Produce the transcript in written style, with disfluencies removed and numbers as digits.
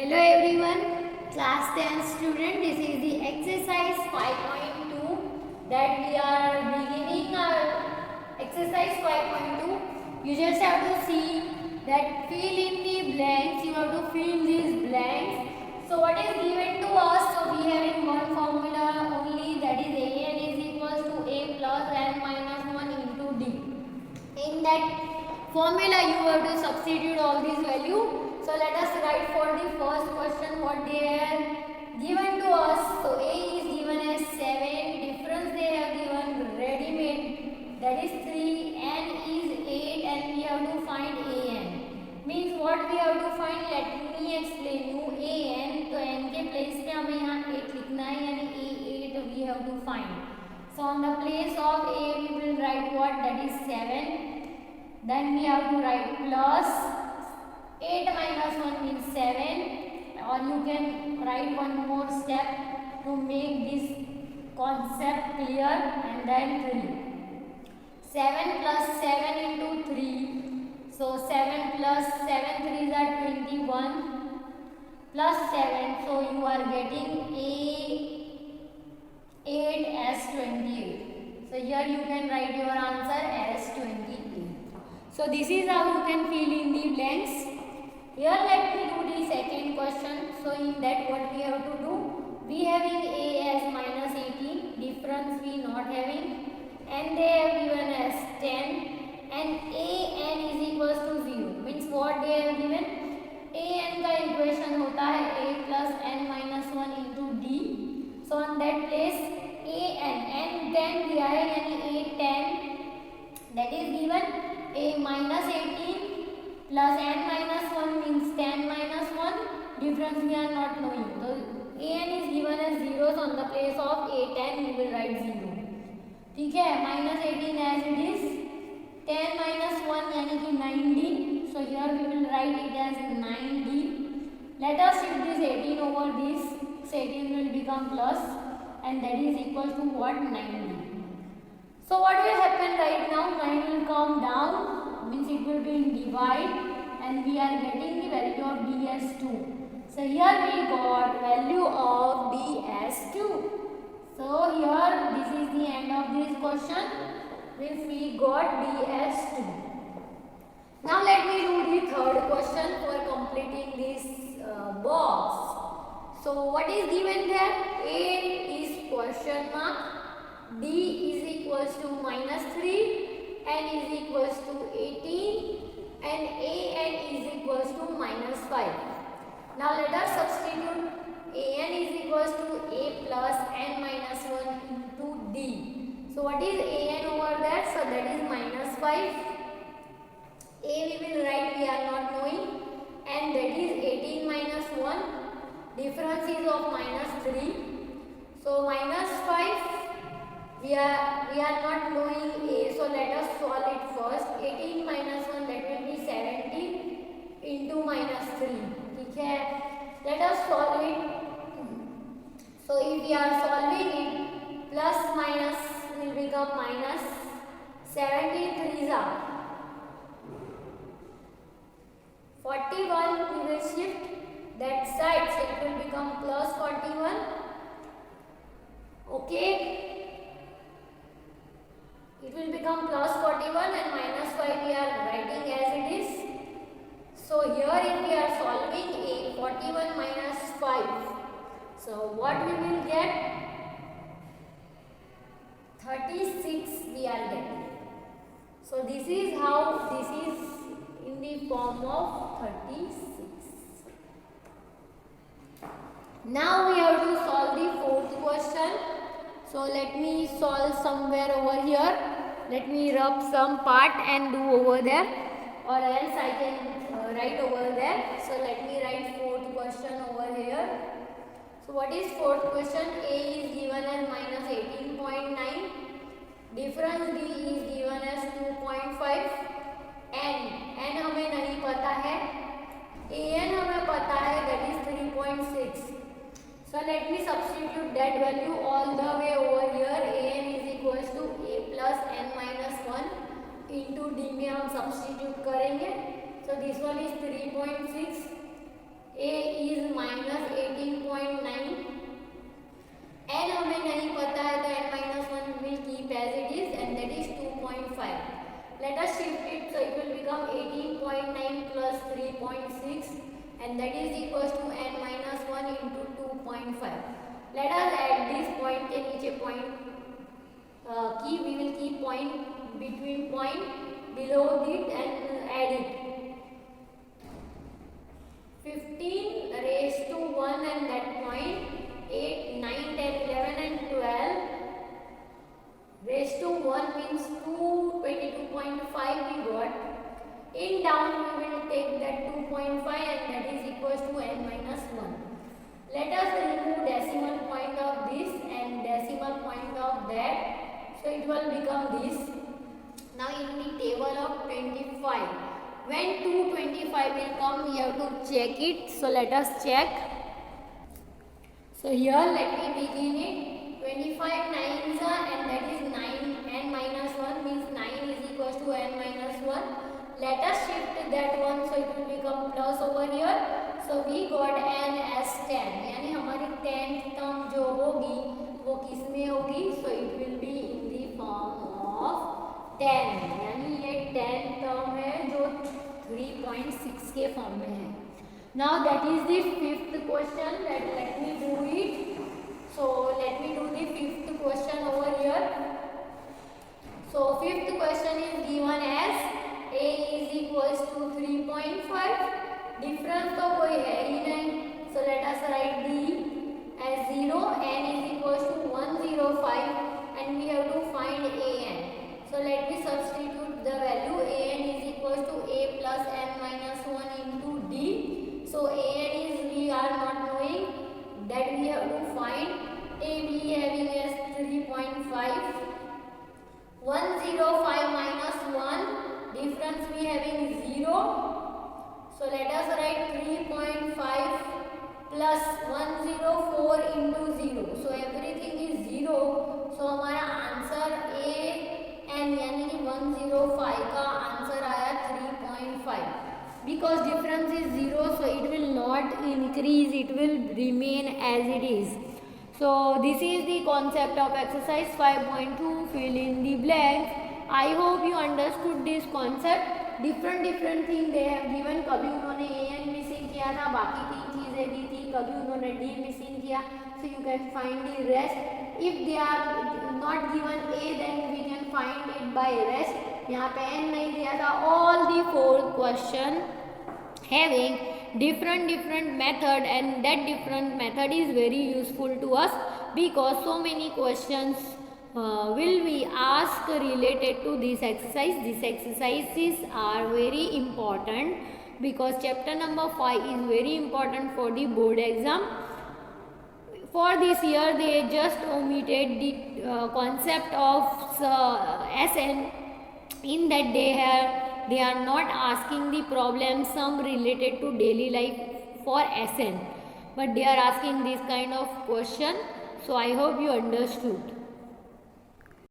Hello everyone, class 10 student. This is the exercise 5.2 that we are beginning our exercise 5.2. You just have to see that fill in the blanks. You have to fill these blanks. So what is given to us? So we have in one formula only, that is an is equals to a plus n minus 1 into d. In that formula you have to substitute all these values. So let us write for the first question what they are given to us. So a is given as 7, difference they have given ready-made, that is 3, n is 8 and we have to find an. Means what we have to find, let me explain you. an, तो n के place पे हमें यहाँ 8 लिखना है, यानी a8 we have to find. So on the place of a we will write what, that is 7. Then we have to write plus 8 minus 1 means 7, or you can write one more step to make this concept clear, and then 3. 7 plus 7 into 3. So 7 plus 7 3s are 21 plus 7. So you are getting A8 as 28. So here you can write your answer as 28. So this is how you can fill in the blanks. Here let me do the second question. So in that what we have to do? We having a as minus 18, difference we not having, and they have given as 10, and an is equals to 0. Means what they have given? an का equation होता है a plus n minus 1 into d. So on that place n 10 दिया है, यानी a 10, that is given a minus 18 plus n minus 1 means 10 minus 1, difference we are not knowing. So an is given as 0, so on the place of a10 we will write 0. ठीक है, minus 18 as it is, 10 minus 1 यानी कि 9d. So here we will write it as 9d. Let us shift this 18 over this. So 18 will become plus, and that is equal to what, 9d. So what will happen right now? 9 will come down, means it will be in divide, and we are getting the value of d as 2. So here we got value of d as 2. So here this is the end of this question, means we got d as 2. Now let me do the third question for completing this box. So what is given there? A is question mark, d is equals to minus 3, n is equals to 18, and an is equals to minus 5. Now let us substitute an is equals to a plus n minus 1 into d. So what is an over there? So that is minus 5. A we will write, we are not knowing, and that is 18 minus 1. Difference is of minus 3. So minus 5. We are not knowing a, so let us solve it first. 18 minus 1, that will be 17 into minus 3. ठीक है, let us solve it. So if we are solving it, plus minus will become minus. 17 3s are 41. We will shift that side, so it will become plus 41. Okay. It will become plus 41, and minus 5 we are writing as it is. So here if we are solving a 41 minus 5, so what we will get? 36 we are getting. So this is how, this is in the form of 36. Now we have to solve the fourth question. So let me solve somewhere over here. Let me rub some part and do over there, or else I can write over there. So let me write fourth question over here. So what is fourth question? A is given as minus 18.9. Difference D is given as 2.5. n हमें नहीं पता है. an हमें पता है, that is 3.6. So let me substitute that value all the way over here. an is equals to a plus n minus 1 into d में हम substitute करेंगे. So this one is 3.6. a is minus Let us shift it, so it will become 18.9 plus 3.6, and that is equals to n minus 1 into 2.5. Let us add this point के नीचे point we will keep point between point below it and add it. 15 raised to 1 and that point, 8, 9, 10, 11 and 12 raised to 1 means 222.5 we got. In down we will take that 2.5 and that is equals to n minus 1. Let us remove decimal point of this and decimal point of that. So it will become this. Now in the table of 25, when 225 will come, we have to check it. So let us check. So here let me begin it. 25 nines are, and that is 9, n minus 1 means 9 is equals to n minus 1. Let us shift that one, so it will become plus over here. So we got n as 10, यानी हमारी 10th term जो होगी वो किस में होगी? So it will be in the form of 10, यानी ये 10th term है जो 3.6 के फॉर्म में है. Now that is the fifth question. Let me do it. So let me do the fifth question over here. So fifth question is given as a is equals to 3.5. Difference तो कोई है ही नहीं. So let us write d as 0. N is equals to 105 and we have to find an. So let me substitute the value. An is equals to a plus n minus 1 into d. So an is we are not knowing, that we have to find. A we having as 3.5. 105 minus 1, difference we having 0. So let us write 3.5 plus 104 into 0. So everything is 0. So हमारा answer A n यानी कि 105 का answer आया 3.5. Because difference is 0, so it will not increase, it will remain as it is. So this is the concept of exercise 5.2, fill in the blanks. I hope you understood this concept. different thing they have given. कभी उन्होंने an missing किया था, बाकी 3 चीज़ें दी थी, कभी उन्होंने d missing किया. So you can find the rest. If they are not given a, then we can find it by rest. यहाँ पे n नहीं दिया था. All the 4 question having different method, and that different method is very useful to us because so many questions will be asked related to this exercise. These exercises are very important because chapter number 5 is very important for the board exam. For this year they just omitted the concept of SN, in that they are not asking the problem sum related to daily life for SN, but they are asking this kind of question. So I hope you understood.